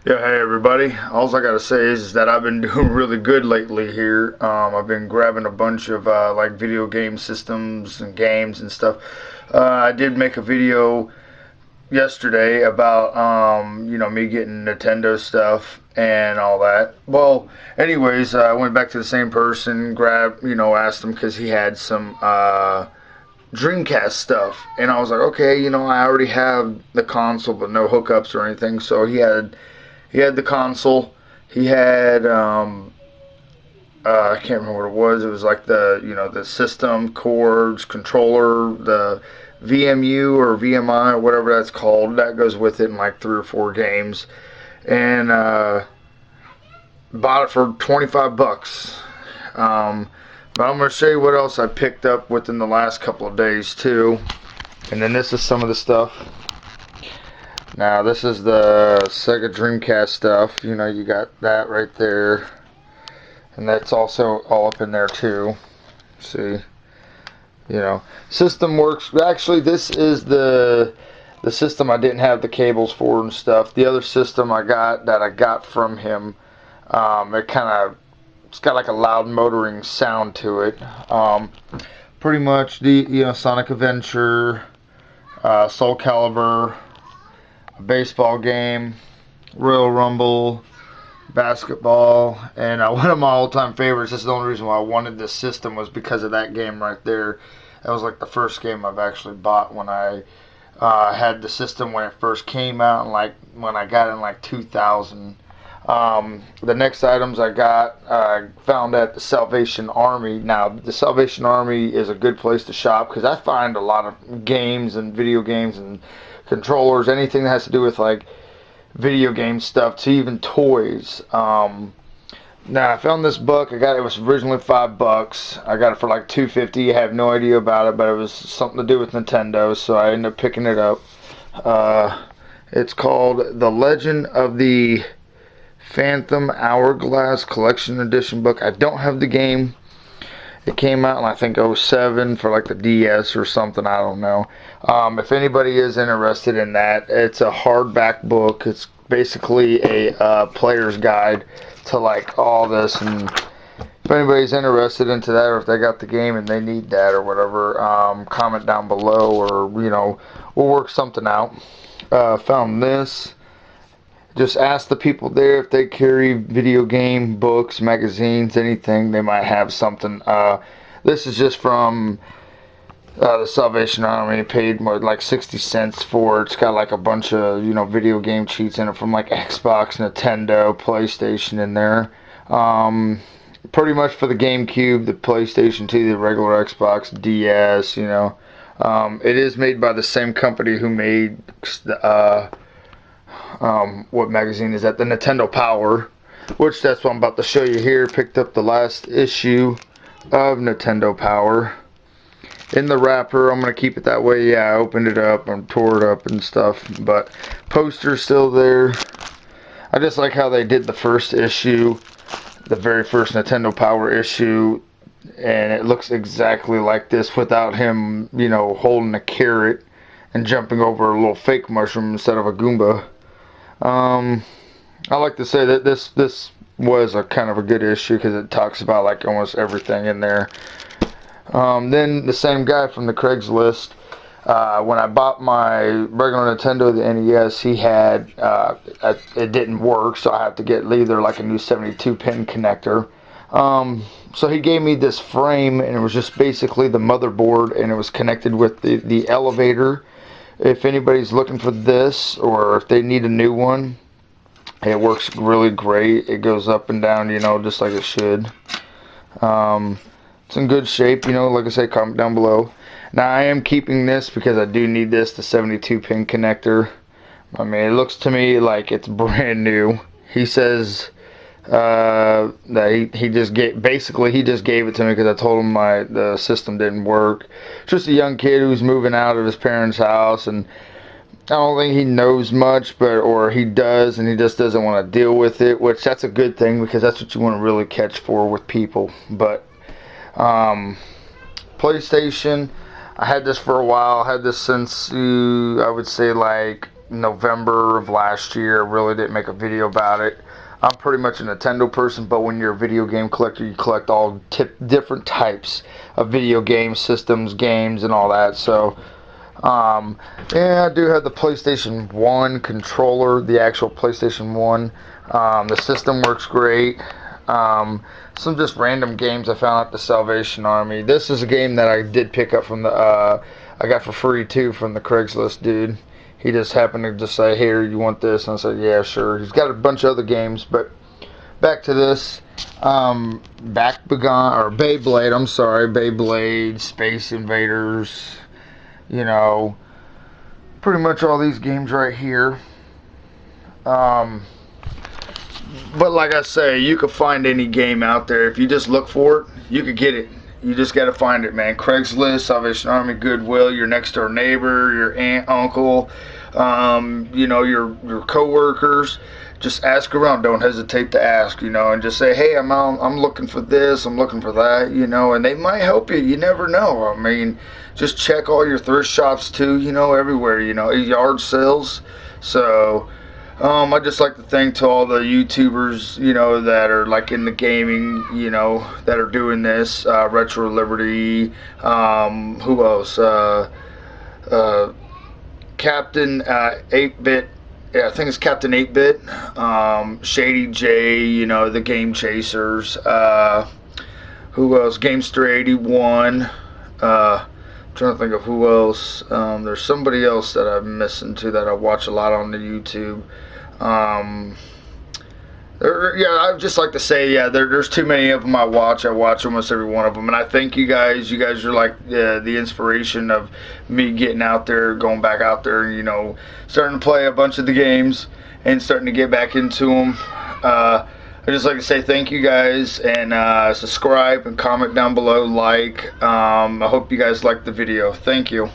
Yeah, hey everybody. All I gotta say is that I've been doing really good lately here. I've been grabbing a bunch of like video game systems and games and stuff. I did make a video yesterday about me getting Nintendo stuff and all that. Well, anyways, I went back to the same person, grabbed, asked him because he had some Dreamcast stuff, and I was like, okay, I already have the console, but no hookups or anything. So he had the console. He had I can't remember what it was. It was like the system cords, controller, the VMU or VMI or whatever that's called. That goes with it in like 3 or 4 games, and bought it for $25. But I'm gonna show you what else I picked up within the last couple of days too. And then this is some of the stuff. Now this is the Sega Dreamcast stuff. You got that right there, and that's also all up in there too. See, system works. Actually, this is the system I didn't have the cables for and stuff. The other system I got from him, it's got like a loud motoring sound to it. Pretty much the Sonic Adventure, Soul Calibur, baseball game, Royal Rumble, basketball, and one of my all-time favorites. This is the only reason why I wanted this system was because of that game right there. That was like the first game I've actually bought when I had the system when it first came out, and like when I got it in like 2000. The next items I found at the Salvation Army. Now, the Salvation Army is a good place to shop because I find a lot of games and video games and controllers, anything that has to do with like video game stuff, to even toys. Now I found this book. It was originally $5. I got it for like $2.50. I have no idea about it, but it was something to do with Nintendo, so I ended up picking it up. It's called The Legend of the Phantom Hourglass Collection Edition book. I don't have the game. It came out in I think '07 for like the DS or something. I don't know. If anybody is interested in that, it's a hardback book. It's basically a player's guide to like all this. And if anybody's interested into that, or if they got the game and they need that or whatever, comment down below, or we'll work something out. Found this. Just ask the people there if they carry video game books, magazines, anything. They might have something. This is just from the Salvation Army. Paid more like 60 cents for it. It's got like a bunch of video game cheats in it from like Xbox, Nintendo, PlayStation in there. Pretty much for the GameCube, the PlayStation 2, the regular Xbox, DS. It is made by the same company who made what magazine is that? The Nintendo Power, which that's what I'm about to show you here. Picked up the last issue of Nintendo Power in the wrapper. I'm gonna keep it that way. Yeah, I opened it up and tore it up and stuff, but poster's still there. I just like how they did the first issue, the very first Nintendo Power issue, and it looks exactly like this without him, holding a carrot and jumping over a little fake mushroom instead of a Goomba. I like to say that this was a kind of a good issue because it talks about like almost everything in there. Then the same guy from the CRAIGSLIST, when I bought my regular Nintendo, the NES, he had it didn't work, so I had to get either like a new 72-pin connector. So he gave me this frame, and it was just basically the motherboard, and it was connected with the elevator. If anybody's looking for this, or if they need a new one, it works really great. It goes up and down, just like it should. It's in good shape, like I say, comment down below. Now I am keeping this because I do need this, the 72-pin connector. I mean, it looks to me like it's brand new. He says that he just gave it to me because I told him the system didn't work. Just a young kid who's moving out of his parents' house, and I don't think he knows much, or he does, and he just doesn't want to deal with it, which that's a good thing because that's what you want to really catch for with people. But PlayStation, I had this for a while. I had this since I would say like November of last year. Really didn't make a video about it. I'm pretty much a Nintendo person, but when you're a video game collector, you collect all different types of video game systems, games, and all that. So, yeah, I do have the PlayStation 1 controller, the actual PlayStation 1. The system works great. Some just random games I found at the Salvation Army. This is a game that I did pick up from the, I got for free too from the Craigslist dude. He just happened to just say, "Here, you want this?" And I said, "Yeah, sure." He's got a bunch of other games, but back to this. Beyblade, I'm sorry, Beyblade, Space Invaders, you know, pretty much all these games right here. But like I say, you could find any game out there. If you just look for it, you could get it. You just got to find it, man. Craigslist, Salvation Army, Goodwill, your next door neighbor, your aunt, uncle, you know, your co-workers. Just ask around. Don't hesitate to ask, you know, and just say, "Hey, I'm looking for this. I'm looking for that," you know, and they might help you. You never know. I mean, just check all your thrift shops too, you know, everywhere, you know, yard sales. So, I'd just like to thank to all the YouTubers, you know, that are like in the gaming, you know, that are doing this. Retro Liberty, who else? Captain 8-Bit, yeah, I think it's Captain 8-Bit, Shady J, you know, the Game Chasers, who else? Gamester 81, trying to think of who else. There's somebody else that I'm missing too that I watch a lot on the YouTube. Yeah, I'd just like to say, yeah, there's too many of them I watch. I watch almost every one of them, and I thank you guys. You guys are like the inspiration of me getting out there, going back out there, you know, starting to play a bunch of the games and starting to get back into them. I'd just like to say thank you guys, and subscribe and comment down below, like. I hope you guys liked the video. Thank you.